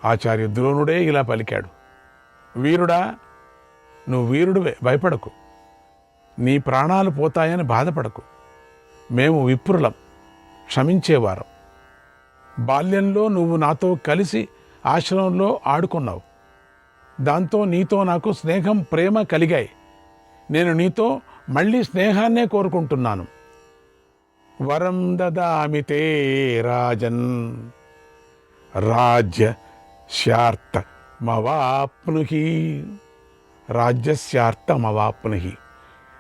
ఆచార్య ద్రోణుడే ఇలా పలికాడు, వీరుడా, నువ్వు వీరుడివే, భయపడకు, నీ ప్రాణాలు పోతాయని బాధపడకు, మేము విప్రులం, క్షమించేవారం. బాల్యంలో నువ్వు నాతో కలిసి ఆశ్రమంలో ఆడుకున్నావు, దాంతో నీతో నాకు స్నేహం, ప్రేమ కలిగాయి. నేను నీతో మళ్ళీ స్నేహాన్నే కోరుకుంటున్నాను. వరం దదామితే రాజన్ రాజ్యస్యార్థమవాప్నుహి. రాజ్యస్యార్థమవాప్నుహి,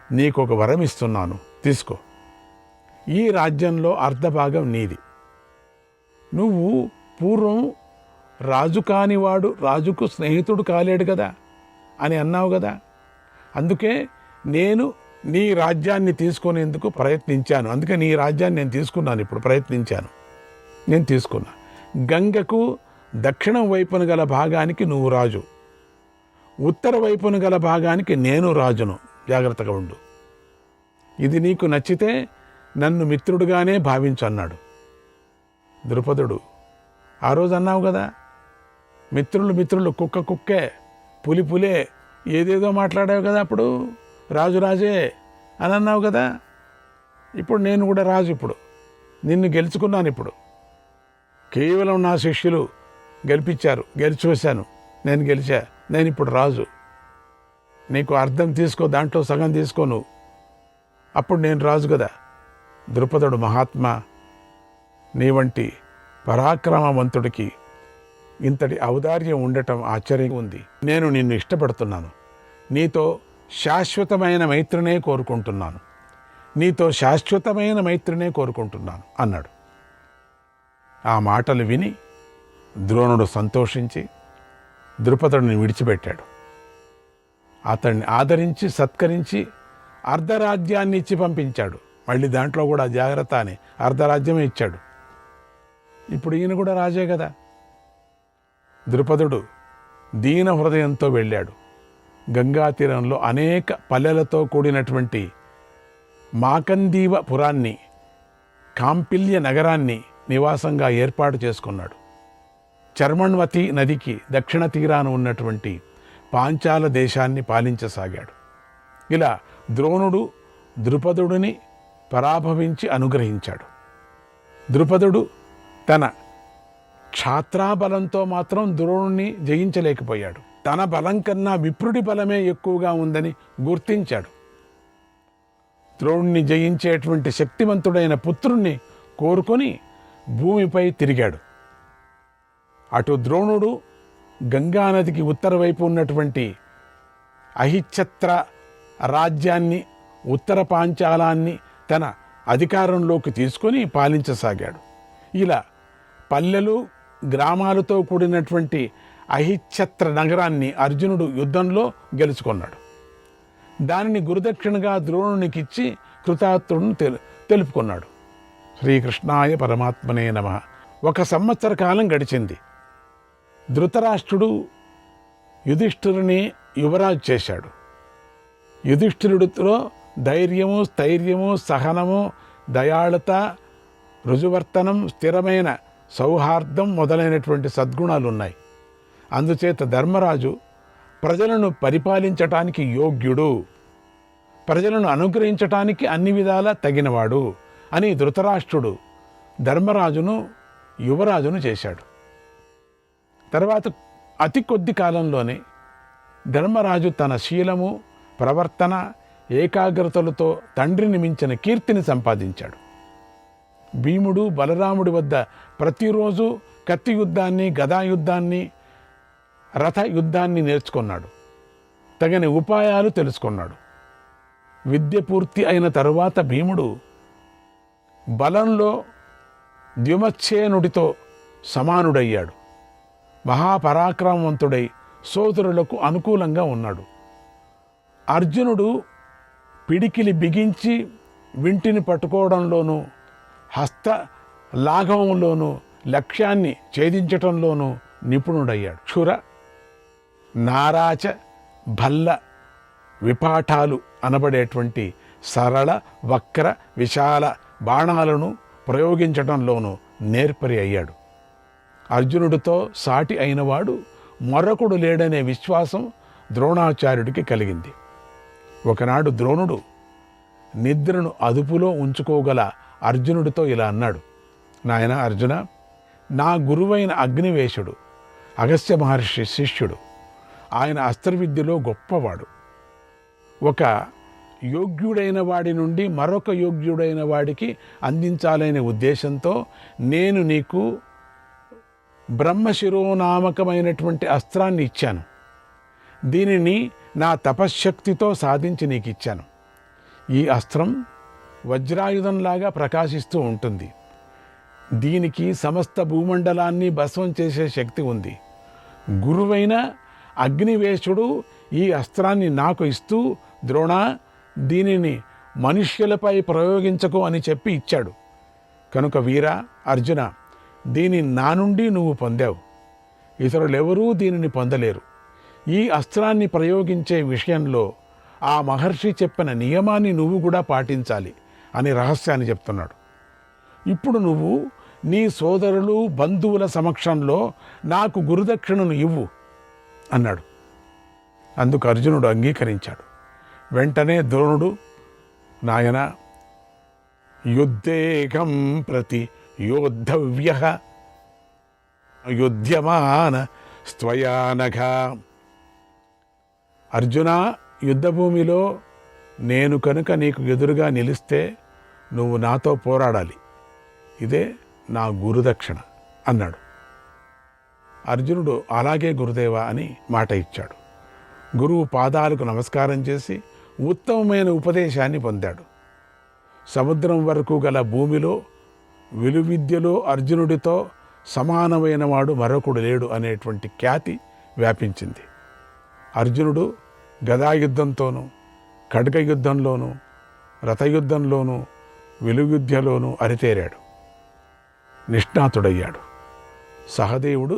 నీకొక వరం ఇస్తున్నాను, తీసుకో. ఈ రాజ్యంలో అర్ధభాగం నీది. నువ్వు పూర్వం రాజు కానివాడు రాజుకు స్నేహితుడు కాలేడు కదా అని అన్నావు కదా, అందుకే నేను నీ రాజ్యాన్ని తీసుకునేందుకు ప్రయత్నించాను. అందుకే నీ రాజ్యాన్ని నేను తీసుకున్నాను, ఇప్పుడు నేను తీసుకున్నా. గంగకు దక్షిణం వైపున గల భాగానికి నువ్వు రాజు, ఉత్తర వైపున గల భాగానికి నేను రాజును, జాగ్రత్తగా ఉండు. ఇది నీకు నచ్చితే నన్ను మిత్రుడుగానే భావించు అన్నాడు. ద్రుపదుడు, ఆ రోజు అన్నావు కదా, మిత్రులు కుక్క కుక్కే, పులి పులే, ఏదేదో మాట్లాడావు కదా, అప్పుడు రాజు రాజే అని అన్నావు కదా. ఇప్పుడు నేను కూడా రాజు, ఇప్పుడు నిన్ను గెలుచుకున్నాను. ఇప్పుడు కేవలం నా శిష్యులు గెలిపించారు, గెలిచివేశాను, నేను గెలిచా, నేను ఇప్పుడు రాజు. నీకు అర్థం తీసుకో, దాంట్లో సగం తీసుకో నువ్వు, అప్పుడు నేను రాజు కదా. ద్రుపదుడు, మహాత్మా, నీ వంటి పరాక్రమవంతుడికి ఇంతటి ఔదార్యం ఉండటం ఆశ్చర్యంగా ఉంది. నేను నిన్ను ఇష్టపడుతున్నాను, నీతో శాశ్వతమైన మైత్రినే కోరుకుంటున్నాను అన్నాడు. ఆ మాటలు విని ద్రోణుడు సంతోషించి ద్రుపదుడిని విడిచిపెట్టాడు. అతన్ని ఆదరించి సత్కరించి అర్ధరాజ్యాన్ని ఇచ్చి పంపించాడు. మళ్ళీ దాంట్లో కూడా జాగ్రత్త అని అర్ధరాజ్యమే ఇచ్చాడు. ఇప్పుడు ఈయన కూడా రాజే కదా. ద్రుపదుడు దీన హృదయంతో వెళ్ళాడు. గంగా తీరంలో అనేక పల్లెలతో కూడినటువంటి మాకందీవ పురాన్ని, కాంపిల్య నగరాన్ని నివాసంగా ఏర్పాటు చేసుకున్నాడు. చర్మణ్వతి నదికి దక్షిణ తీరాన ఉన్నటువంటి పాంచాల దేశాన్ని పాలించసాగాడు. ఇలా ద్రోణుడు ద్రుపదుడిని పరాభవించి అనుగ్రహించాడు. ద్రుపదుడు తన క్షాత్రాబలంతో మాత్రం ద్రోణుణ్ణి జయించలేకపోయాడు. తన బలం కన్నా విప్రుడి బలమే ఎక్కువగా ఉందని గుర్తించాడు. ద్రోణుణ్ణి జయించేటువంటి శక్తివంతుడైన పుత్రుణ్ణి కోరుకొని భూమిపై తిరిగాడు. అటు ద్రోణుడు గంగానదికి ఉత్తర వైపు ఉన్నటువంటి అహిచ్ఛత్ర రాజ్యాన్ని, ఉత్తర పాంచాలాన్ని తన అధికారంలోకి తీసుకొని పాలించసాగాడు. ఇలా పల్లెలు, గ్రామాలతో కూడినటువంటి అహిచ్ఛత్ర నగరాన్ని అర్జునుడు యుద్ధంలో గెలుచుకున్నాడు. దానిని గురుదక్షిణగా ద్రోణునికిచ్చి కృతార్థుడును తెలుపుకున్నాడు. శ్రీకృష్ణాయ పరమాత్మనే నమః. 1 సంవత్సర కాలం గడిచింది. ధృతరాష్ట్రుడు యుధిష్ఠిరుని యువరాజు చేశాడు. యుధిష్ఠిరుడితో ధైర్యము, స్థైర్యము, సహనము, దయాళత, రుజువర్తనం, స్థిరమైన సౌహార్దం మొదలైనటువంటి సద్గుణాలు ఉన్నాయి. అందుచేత ధర్మరాజు ప్రజలను పరిపాలించటానికి యోగ్యుడు, ప్రజలను అనుగ్రహించటానికి అన్ని విధాలా తగినవాడు అని ధృతరాష్ట్రుడు ధర్మరాజును యువరాజును చేశాడు. తర్వాత అతి కొద్ది కాలంలోనే ధర్మరాజు తన శీలము, ప్రవర్తన, ఏకాగ్రతలతో తండ్రిని మించిన కీర్తిని సంపాదించాడు. భీముడు బలరాముడి వద్ద ప్రతిరోజు కత్తి యుద్ధాన్ని, గదా యుద్ధాన్ని, రథ యుద్ధాన్ని నేర్చుకున్నాడు. తగిన ఉపాయాలు తెలుసుకున్నాడు. విద్య పూర్తి అయిన తరువాత భీముడు బలంలో ద్యుమత్సేనుడితో సమానుడయ్యాడు. మహాపరాక్రమవంతుడై సోదరులకు అనుకూలంగా ఉన్నాడు. అర్జునుడు పిడికిలి బిగించి వింటిని పట్టుకోవడంలోనూ, హస్త లాఘవంలోనూ, లక్ష్యాన్ని ఛేదించటంలోనూ నిపుణుడయ్యాడు. క్షుర, నారాచ, భల్ల విపాఠాలు అనబడేటువంటి సరళ, వక్ర, విశాల బాణాలను ప్రయోగించటంలోనూ నేర్పరి అయ్యాడు. అర్జునుడితో సాటి అయినవాడు మరొకడు లేడనే విశ్వాసం ద్రోణాచార్యుడికి కలిగింది. ఒకనాడు ద్రోణుడు నిద్రను అదుపులో ఉంచుకోగల అర్జునుడితో ఇలా అన్నాడు: నాయన అర్జున, నా గురువైన అగ్నివేశుడు అగస్త్య మహర్షి శిష్యుడు. ఆయన అస్త్రవిద్యలో గొప్పవాడు. ఒక యోగ్యుడైన వాడి నుండి మరొక యోగ్యుడైన వాడికి అందించాలనే ఉద్దేశంతో నేను నీకు బ్రహ్మశిరోనామకమైనటువంటి అస్త్రాన్ని ఇచ్చాను. దీనిని నా తపశ్శక్తితో సాధించి నీకు ఇచ్చాను. ఈ అస్త్రం వజ్రాయుధంలాగా ప్రకాశిస్తూ ఉంటుంది. దీనికి సమస్త భూమండలాన్ని భస్మం చేసే శక్తి ఉంది. గురువైన అగ్నివేశుడు ఈ అస్త్రాన్ని నాకు ఇస్తూ, ద్రోణ, దీనిని మనుష్యులపై ప్రయోగించకు అని చెప్పి ఇచ్చాడు. కనుక వీర అర్జున, దీని నా నుండి నువ్వు పొందావు. ఇతరులెవరూ దీనిని పొందలేరు. ఈ అస్త్రాన్ని ప్రయోగించే విషయంలో ఆ మహర్షి చెప్పిన నియమాన్ని నువ్వు కూడా పాటించాలి అని రహస్యాన్ని చెప్తున్నాడు. ఇప్పుడు నువ్వు నీ సోదరులు బంధువుల సమక్షంలో నాకు గురుదక్షిణను ఇవ్వు అన్నాడు. అందుకు అర్జునుడు అంగీకరించాడు. వెంటనే ద్రోణుడు, నాయన, యుద్ధేకం ప్రతి యోద్ధవ్యః యుధ్యమాన స్త్వయానఘ. అర్జున, యుద్ధభూమిలో నేను కనుక నీకు ఎదురుగా నిలిస్తే నువ్వు నాతో పోరాడాలి. ఇదే నా గురుదక్షిణ అన్నాడు. అర్జునుడు అలాగే గురుదేవా అని మాట ఇచ్చాడు. గురువు పాదాలకు నమస్కారం చేసి ఉత్తమమైన ఉపదేశాన్ని పొందాడు. సముద్రం వరకు గల భూమిలో విలువిద్యలో అర్జునుడితో సమానమైన వాడు మరొకడు లేడు అనేటువంటి ఖ్యాతి వ్యాపించింది. అర్జునుడు గదాయుద్ధంతోనూ, ఖడ్గ యుద్ధంలోనూ, రథయుద్ధంలోనూ, విలువిద్యలోనూ అరితేరాడు, నిష్ణాతుడయ్యాడు. సహదేవుడు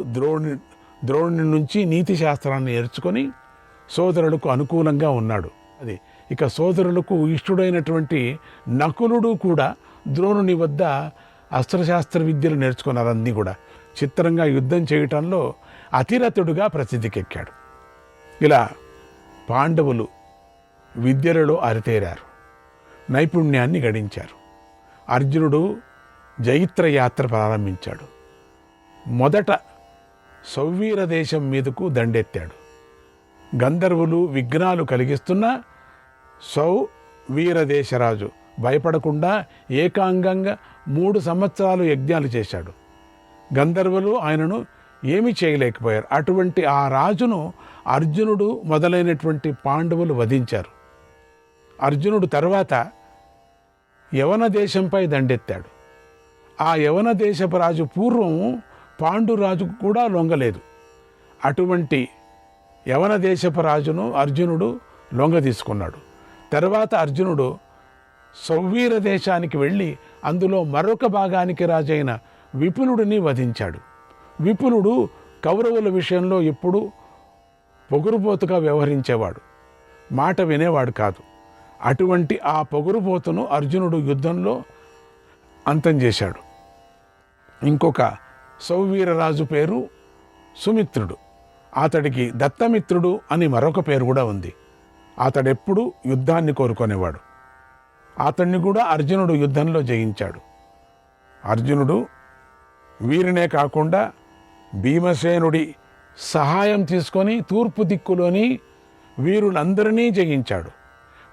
ద్రోణుని నుంచి నీతి శాస్త్రాన్ని నేర్చుకొని సోదరులకు అనుకూలంగా ఉన్నాడు. అది ఇక సోదరులకు ఇష్టుడైనటువంటి నకులుడు కూడా ద్రోణుని వద్ద అస్త్రశాస్త్ర విద్యలు నేర్చుకున్నారు. అన్నీ కూడా చిత్రంగా యుద్ధం చేయటంలో అతిరథుడుగా ప్రసిద్ధికెక్కాడు. ఇలా పాండవులు విద్యలలో అరితేరారు, నైపుణ్యాన్ని గడించారు. అర్జునుడు జైత్ర యాత్ర ప్రారంభించాడు. మొదట సౌవీర దేశం మీదకు దండెత్తాడు. గంధర్వులు విఘ్నాలు కలిగిస్తున్న సౌవీరదేశరాజు భయపడకుండా ఏకాంగంగా 3 సంవత్సరాలు యజ్ఞాలు చేశాడు. గంధర్వులు ఆయనను ఏమీ చేయలేకపోయారు. అటువంటి ఆ రాజును అర్జునుడు మొదలైనటువంటి పాండవులు వధించారు. అర్జునుడు తర్వాత యవన దేశంపై దండెత్తాడు. ఆ యవన దేశపు రాజు పూర్వం పాండురాజుకు కూడా లొంగలేదు. అటువంటి యవన దేశపు రాజును అర్జునుడు లొంగ తీసుకున్నాడు. తర్వాత అర్జునుడు సౌవీర దేశానికి వెళ్ళి అందులో మరొక భాగానికి రాజైన విపులుడిని వధించాడు. విపులుడు కౌరవుల విషయంలో ఎప్పుడూ పొగురుబోతుగా వ్యవహరించేవాడు, మాట వినేవాడు కాదు. అటువంటి ఆ పొగురుబోతును అర్జునుడు యుద్ధంలో అంతం చేశాడు. ఇంకొక సౌవీరరాజు పేరు సుమిత్రుడు. అతడికి దత్తమిత్రుడు అని మరొక పేరు కూడా ఉంది. అతడెప్పుడు యుద్ధాన్ని కోరుకునేవాడు. అతన్ని కూడా అర్జునుడు యుద్ధంలో జయించాడు. అర్జునుడు వీరినే కాకుండా భీమసేనుడి సహాయం తీసుకొని తూర్పు దిక్కులోని వీరులందరినీ జయించాడు.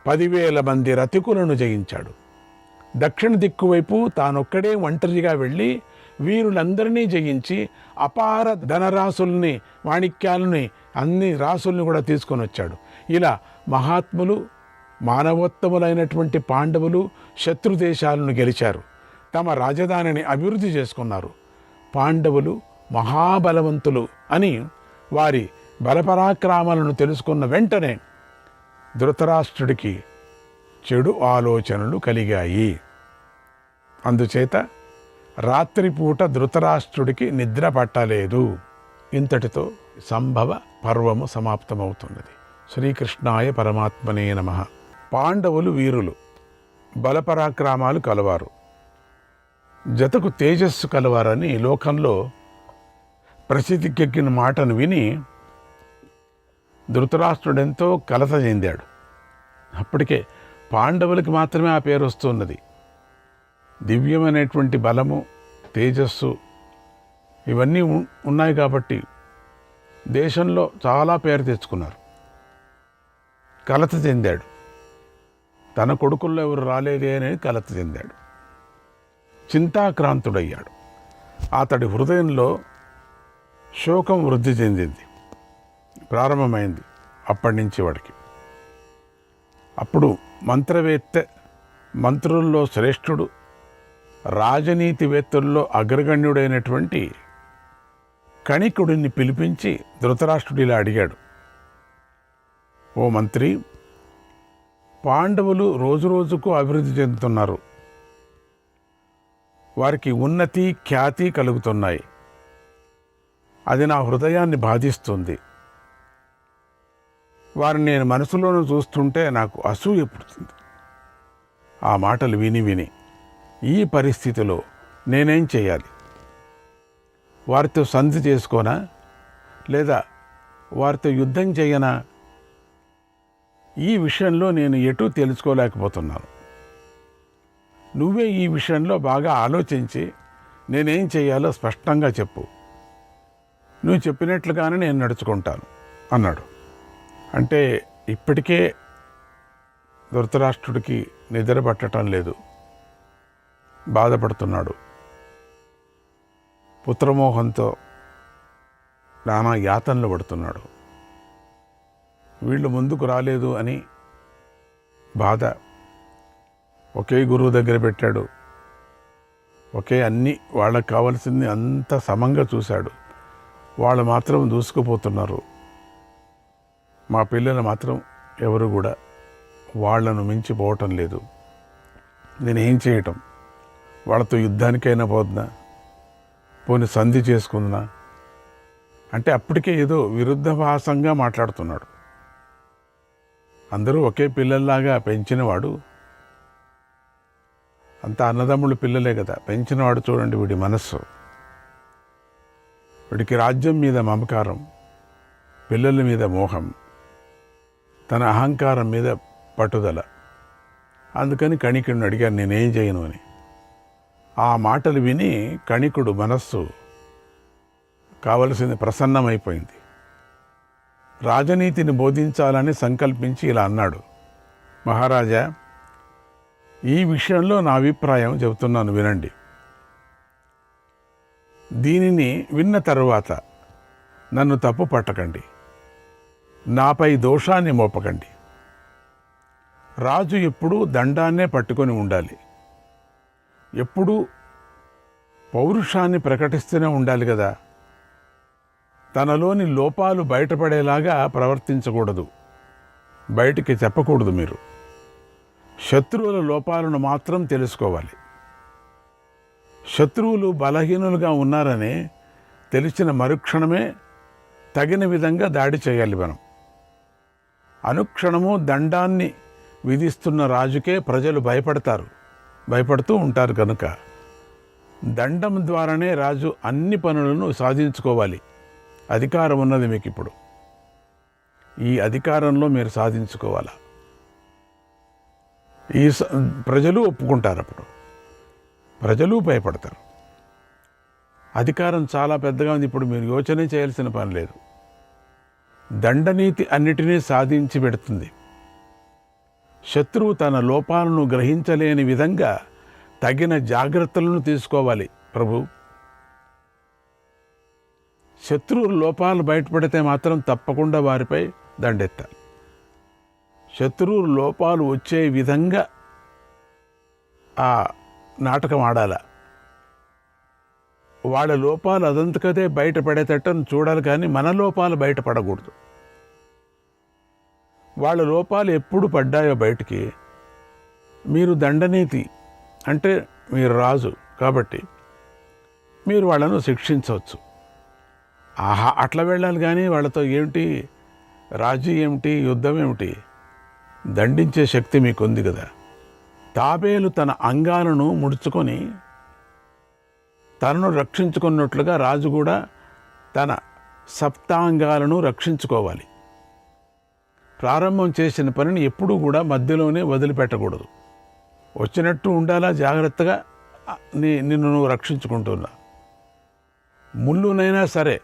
10,000 మంది రథికులను జయించాడు. దక్షిణ దిక్కు వైపు తానొక్కడే ఒంటరిగా వెళ్ళి వీరులందరినీ జయించి అపార ధనరాశుల్ని, మాణిక్యాలని, అన్ని రాసుల్ని కూడా తీసుకొని వచ్చాడు. ఇలా మహాత్ములు, మానవోత్తములైనటువంటి పాండవులు శత్రుదేశాలను గెలిచారు. తమ రాజధానిని అభివృద్ధి చేసుకున్నారు. పాండవులు మహాబలవంతులు అని వారి బలపరాక్రమాలను తెలుసుకున్న వెంటనే ధృతరాష్ట్రుడికి చెడు ఆలోచనలు కలిగాయి. అందుచేత రాత్రిపూట ధృతరాష్ట్రుడికి నిద్ర పట్టలేదు. ఇంతటితో సంభవ పర్వము సమాప్తమవుతున్నది. శ్రీకృష్ణాయ పరమాత్మనే నమః. పాండవులు వీరులు, బలపరాక్రమాలు కలవారు, జతకు తేజస్సు కలవారని లోకంలో ప్రసిద్ధికెక్కిన మాటను విని ధృతరాష్ట్రుడెంతో కలత చెందాడు. అప్పటికే పాండవులకి మాత్రమే ఆ పేరు వస్తున్నది. దివ్యమైనటువంటి బలము, తేజస్సు ఇవన్నీ ఉన్నాయి కాబట్టి దేశంలో చాలా పేరు తెచ్చుకున్నారు. కలత చెందాడు. తన కొడుకుల్లో ఎవరు రాలేదే అని కలత చెందాడు. చింతాక్రాంతుడయ్యాడు. అతడి హృదయంలో శోకం వృద్ధి చెందింది, ప్రారంభమైంది. అప్పటి నుంచి వాడికి అప్పుడు మంత్రవేత్త, మంత్రుల్లో శ్రేష్ఠుడు, రాజనీతివేత్తల్లో అగ్రగణ్యుడైనటువంటి కణికుడిని పిలిపించి ధృతరాష్ట్రుడు ఇలా అడిగాడు. ఓ మంత్రి, పాండవులు రోజురోజుకు అభివృద్ధి చెందుతున్నారు. వారికి ఉన్నతి, ఖ్యాతి కలుగుతున్నాయి. అది నా హృదయాన్ని బాధిస్తుంది. వారిని నేను మనసులోనూ చూస్తుంటే నాకు అసూయ పుడుతుంది. ఆ మాటలు విని విని ఈ పరిస్థితిలో నేనేం చేయాలి? వారితో సంధి చేసుకోనా, లేదా వారితో యుద్ధం చేయనా? ఈ విషయంలో నేను ఎటూ తెలుసుకోలేకపోతున్నాను. నువ్వే ఈ విషయంలో బాగా ఆలోచించి నేనేం చేయాలో స్పష్టంగా చెప్పు. నువ్వు చెప్పినట్లుగానే నేను నడుచుకుంటాను అన్నాడు. అంటే ఇప్పటికే ధృతరాష్ట్రుడికి నిద్ర పట్టడం లేదు, బాధపడుతున్నాడు. పుత్రమోహంతో నానా యాతనలు పడుతున్నాడు. వీళ్ళు ముందుకు రాలేదు అని బాధ. ఒకే గురువు దగ్గర పెట్టాడు, ఒకే అన్నీ వాళ్ళకు కావాల్సింది అంత సమంగా చూశాడు. వాళ్ళు మాత్రం దూసుకుపోతున్నారు. మా పిల్లలు మాత్రం ఎవరు కూడా వాళ్లను మించిపోవటం లేదు. నేనేం చేయటం? వాళ్ళతో యుద్ధానికైనా పోతున్నా, పోని సంధి చేసుకుందా అంటే అప్పటికే ఏదో విరుద్ధభాసంగా మాట్లాడుతున్నాడు. అందరూ ఒకే పిల్లల్లాగా పెంచినవాడు, అంత అన్నదమ్ముళ్ళు పిల్లలే కదా పెంచినవాడు. చూడండి వీడి మనస్సు, వీడికి రాజ్యం మీద మమకారం, పిల్లల మీద మోహం, తన అహంకారం మీద పట్టుదల. అందుకని కణికుడిని అడిగాను నేనేం చేయను అని. ఆ మాటలు విని కణికుడు మనస్సు కావలసింది ప్రసన్నమైపోయింది. రాజనీతిని బోధించాలని సంకల్పించి ఇలా అన్నాడు. మహారాజా, ఈ విషయంలో నా అభిప్రాయం చెబుతున్నాను, వినండి. దీనిని విన్న తరువాత నన్ను తప్పు పట్టకండి, నాపై దోషాన్ని మోపకండి. రాజు ఎప్పుడూ దండాన్నే పట్టుకొని ఉండాలి, ఎప్పుడూ పౌరుషాన్ని ప్రకటిస్తూనే ఉండాలి కదా. తనలోని లోపాలు బయటపడేలాగా ప్రవర్తించకూడదు, బయటికి చెప్పకూడదు. మీరు శత్రువుల లోపాలను మాత్రం తెలుసుకోవాలి. శత్రువులు బలహీనులుగా ఉన్నారని తెలిసిన మరుక్షణమే తగిన విధంగా దాడి చేయాలి మనం. అనుక్షణము దండాన్ని విధిస్తున్న రాజుకే ప్రజలు భయపడుతూ ఉంటారు కనుక దండం ద్వారానే రాజు అన్ని పనులను సాధించుకోవాలి. అధికారం ఉన్నది మీకు ఇప్పుడు, ఈ అధికారంలో మీరు సాధించుకోవాలా. ఈ ప్రజలు ఒప్పుకుంటారు, అప్పుడు ప్రజలు భయపడతారు. అధికారం చాలా పెద్దగా ఉంది, ఇప్పుడు మీరు యోచనే చేయాల్సిన పని లేదు. దండనీతి అన్నిటినీ సాధించి పెడుతుంది. శత్రువు తన లోపాలను గ్రహించలేని విధంగా తగిన జాగ్రత్తలను తీసుకోవాలి ప్రభు. శత్రువు లోపాలు బయటపడితే మాత్రం తప్పకుండా వారిపై దండెత్తాలి. శత్రువు లోపాలు వచ్చే విధంగా ఆ నాటకం ఆడాల. వాళ్ళ లోపాలు అదంతకదే బయటపడేటట్టు చూడాలి, కానీ మన లోపాలు బయటపడకూడదు. వాళ్ళ లోపాలు ఎప్పుడు పడ్డాయో బయటికి, మీరు దండనీతి అంటే మీరు రాజు కాబట్టి మీరు వాళ్ళను శిక్షించవచ్చు. అట్లా వెళ్ళాలి, కానీ వాళ్ళతో ఏమిటి రాజీ ఏమిటి, యుద్ధం ఏమిటి? దండించే శక్తి మీకుంది కదా. తాబేలు తన అంగాలను ముడుచుకొని తనను రక్షించుకున్నట్లుగా రాజు కూడా తన సప్తాంగాలను రక్షించుకోవాలి. ప్రారంభం చేసిన పనిని ఎప్పుడూ కూడా మధ్యలోనే వదిలిపెట్టకూడదు. వచ్చినట్టు ఉండాలా, జాగ్రత్తగా నిన్ను నువ్వు రక్షించుకుంటున్నా. ముళ్ళునైనా సరే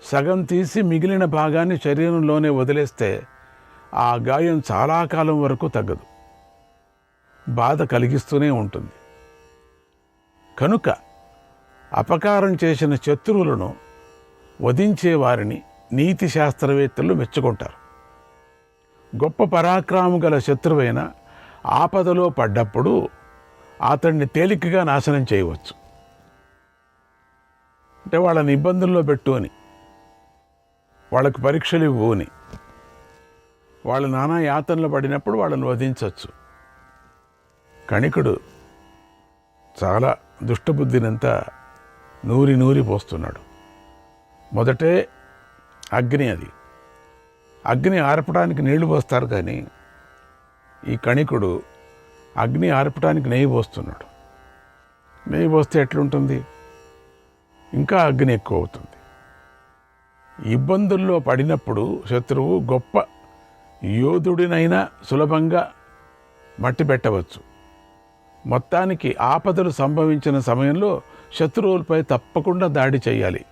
సగం తీసి మిగిలిన భాగాన్ని శరీరంలోనే వదిలేస్తే ఆ గాయం చాలా కాలం వరకు తగ్గదు, బాధ కలిగిస్తూనే ఉంటుంది. కనుక అపకారం చేసిన శత్రువులను వధించే వారిని నీతి శాస్త్రవేత్తలు మెచ్చుకుంటారు. గొప్ప పరాక్రమం గల శత్రువైన ఆపదలో పడ్డప్పుడు అతన్ని తేలికగా నాశనం చేయవచ్చు. అంటే వాళ్ళని ఇబ్బందుల్లో పెట్టు అని, వాళ్ళకు పరీక్షలు ఇవ్వు అని, వాళ్ళ నానా యాతనలు పడినప్పుడు వాళ్ళని వధించవచ్చు. కణికుడు చాలా దుష్టబుద్ధినంతా నూరి పోస్తున్నాడు. మొదటే అగ్ని, అది అగ్ని ఆర్పడానికి నీళ్లు పోస్తారు, కానీ ఈ కణికుడు అగ్ని ఆర్పడానికి నెయ్యి పోస్తున్నాడు. నెయ్యి పోస్తే ఎట్లుంటుంది? ఇంకా అగ్ని ఎక్కువ అవుతుంది. ఇబ్బందుల్లో పడినప్పుడు శత్రువు గొప్ప యోధుడినైనా సులభంగా మట్టి పెట్టవచ్చు. మొత్తానికి ఆపదలు సంభవించిన సమయంలో శత్రువులపై తప్పకుండా దాడి చేయాలి.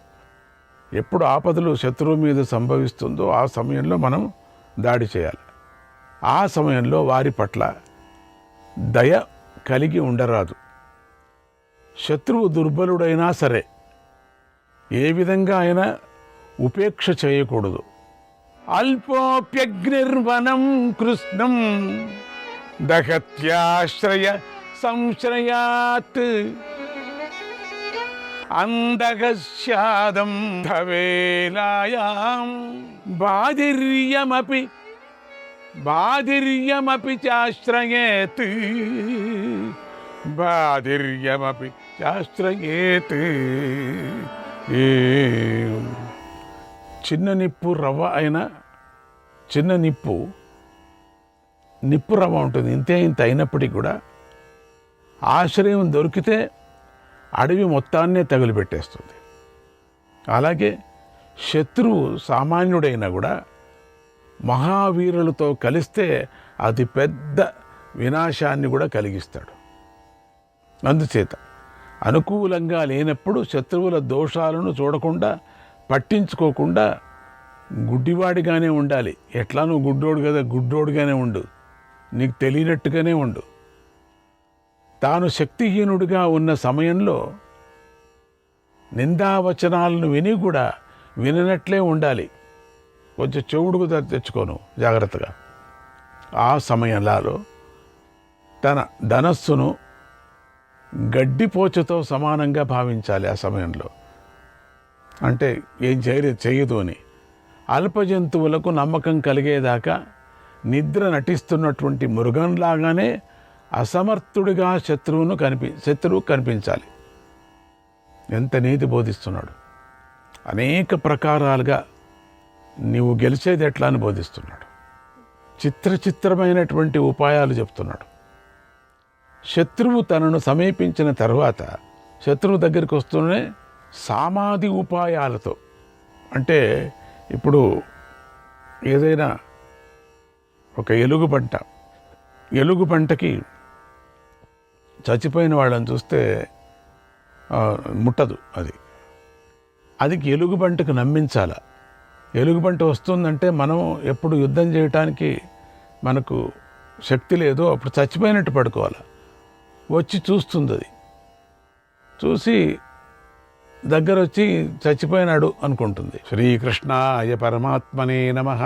ఎప్పుడు ఆపదలు శత్రువు మీద సంభవిస్తుందో ఆ సమయంలో మనం దాడి చేయాలి. ఆ సమయంలో వారి పట్ల దయ కలిగి ఉండరాదు. శత్రువు దుర్బలుడైనా సరే ఏ విధంగా అయినా ఉపేక్ష చేయకూడదు. అల్పోప్యగ్నిర్వనం కృష్ణం దహత్యాశ్రయ సంశ్రయాత్ అందగస్యాదం ధవేలాయాం బాధిర్యమపి చాశ్రయేత్ చిన్న నిప్పు రవ్వ అయినా, చిన్న నిప్పు రవ్వ ఉంటుంది, ఇంత అయినప్పటికీ కూడా ఆశ్రయం దొరికితే అడవి మొత్తాన్నే తగులుపెట్టేస్తుంది. అలాగే శత్రువు సామాన్యుడైనా కూడా మహావీరులతో కలిస్తే అతి పెద్ద వినాశాన్ని కూడా కలిగిస్తాడు. అందుచేత అనుకూలంగా లేనప్పుడు శత్రువుల దోషాలను చూడకుండా, పట్టించుకోకుండా గుడ్డివాడిగానే ఉండాలి. ఎట్లా నువ్వు గుడ్డోడు కదా, గుడ్డోడుగానే ఉండు, నీకు తెలియనట్టుగానే ఉండు. తాను శక్తిహీనుడిగా ఉన్న సమయంలో నిందావచనాలను విని కూడా విననట్లే ఉండాలి. కొంచెం చెవుడుకు తెచ్చుకోను జాగ్రత్తగా. ఆ సమయంలో తన ధనస్సును గడ్డిపోచతో సమానంగా భావించాలి. ఆ సమయంలో అంటే ఏం చేయదు అని. అల్ప జంతువులకు నమ్మకం కలిగేదాకా నిద్ర నటిస్తున్నటువంటి మృగంలాగానే అసమర్థుడిగా శత్రువు కనిపించాలి. ఎంత నీతి బోధిస్తున్నాడు! అనేక ప్రకారాలుగా నీవు గెలిచేది ఎట్లా అని బోధిస్తున్నాడు. చిత్రమైనటువంటి ఉపాయాలు చెప్తున్నాడు. శత్రువు తనను సమీపించిన తర్వాత శత్రువు దగ్గరికి వస్తూనే సామాధి ఉపాయాలతో, అంటే ఇప్పుడు ఏదైనా ఒక ఎలుగుబంటకి చచ్చిపోయిన వాళ్ళని చూస్తే ముట్టదు. అది ఎలుగుబంటకు నమ్మించాల. ఎలుగుబంట వస్తుందంటే మనం ఎప్పుడు యుద్ధం చేయటానికి మనకు శక్తి లేదో అప్పుడు చచ్చిపోయినట్టు పడుకోవాలి. వచ్చి చూస్తుంది, అది చూసి దగ్గర వచ్చి చచ్చిపోయినాడు అనుకుంటుంది. శ్రీకృష్ణాయ పరమాత్మనే నమః.